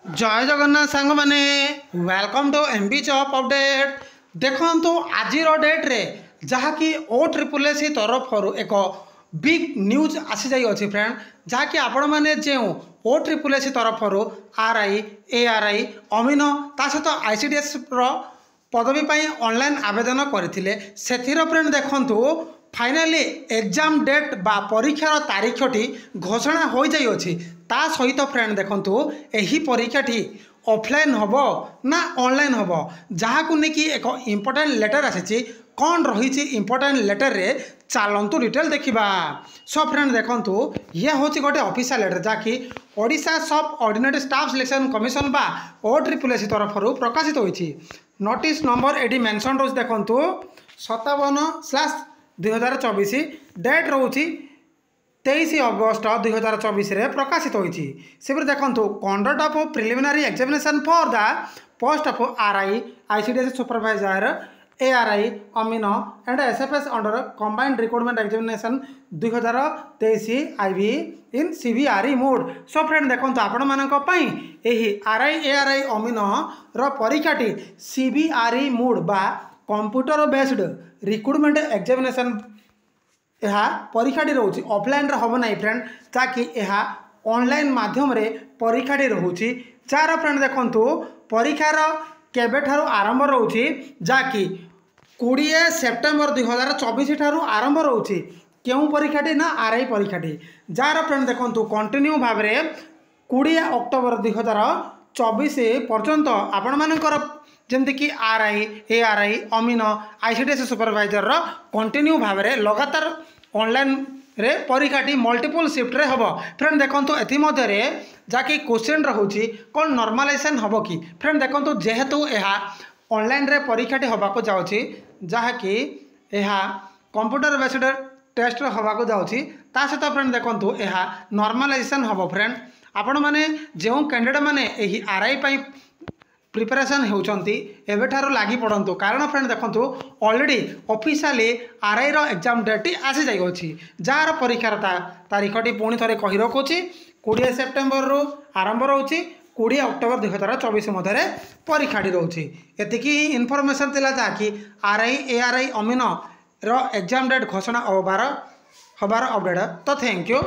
जय जगन्नाथ सांग माने welcome to MB job update. देखो आज डेट रे जहाँकि OSSC तरफ एक बिग न्यूज आसी जाई अछि फ्रेंड, जहाँकि आपण मैंने जो OSSC तरफ RI ARI अमीन ता सहित ICDS पदवी पाई ऑनलाइन आवेदन करथिले। सेथिर फ्रेंड देखंतु फाइनाली एग्जाम डेट बा परीक्षार तारीखटी घोषणा हो जाई अछि। ता सहित फ्रेंड देखंतु एही परीक्षाटी ऑफलाइन होबो ना ऑनलाइन होबो, जहाँ को नेकी एक इम्पोर्टेंट लेटर आसी कौन रही इम्पोर्टेंट लेटर रे चलतु डिटेल देखा। सो फ्रेंड देखंतु ये हूँ गोटे ऑफिशियल लेटर जहाँकि ओडिशा सब ऑर्डिनेट स्टाफ सिलेक्शन कमिशन बा OSSC तरफ प्रकाशित होती। नोटिस नंबर एटी मेंशन रोज देखंतु 57/2024 डेट रोची 23 अगस्त 2024 रे प्रकाशित होती। से देखो conduct of preliminary examination for the post of RI ICDS supervisor ARI अमीन and SFS under combined recruitment examination 2023 IV in CBRE mode. So friend देखो आपण मानक पई एही RI ARI अमीन रो परीक्षाटी CBRE मोड बा कंप्यूटर बेस्ड रिक्रूटमेंट एग्जामिनेशन यह परीक्षाटी रोचे ऑफलाइन हम ना फ्रेंड, ताकि यह ऑनलाइन माध्यम रे परीक्षाटी रोचे। जार फ्रेंड देखंतु परीक्षार केबेठार आरंभ रोचे जाकि 20 सेप्टेम्बर 2024 ठारू आरंभ रोचे। क्यों परीक्षाटी ना RI परीक्षाटी, जार फ्रेंड देखंतु कंटिन्यू भाव में 20 अक्टोबर 2024 पर्यंत आपण मानकर जमती कि RI ARI अमीन ICDS सुपरवाइजर कंटिन्यू भाव में लगातार ऑनलाइन रे परीक्षाटी मल्टीपल शिफ्ट रे हबो। फ्रेंड देखंतु एथि मध्य रे जाकि क्वेश्चन रहउची कोन नॉर्मलाइजेशन हबो कि फ्रेंड देखंतु जेहेतु एहा ऑनलाइन रे परीक्षाटी हबाको जाउची, जहाँकि एहा कंप्यूटर बेस्ड टेस्ट हबाको जाउची, ता सहित फ्रेंड देखंतु एहा नॉर्मलाइजेशन हबो। फ्रेंड आपण माने जो कैंडिडेट माने एही RI पई प्रिपरेशन होउचंती एबेठारो लागी पड़ंतु, कारण फ्रेंड देखंतु ऑलरेडी ऑफिशियली RI रो एग्जाम डेट आसी जाई अछि, जार परीक्षार तारीखटी पुणी थरे कहि रखुची 20 सेप्टेम्बर रु आरंभ रोची 20 अक्टोबर 2024 मध्य परीक्षाटी रोची। एतिकी इनफॉरमेशन थिला जाकि RI ARI अमीन रो एग्जाम डेट घोषणा हबार अपडेट। तो थैंक यू।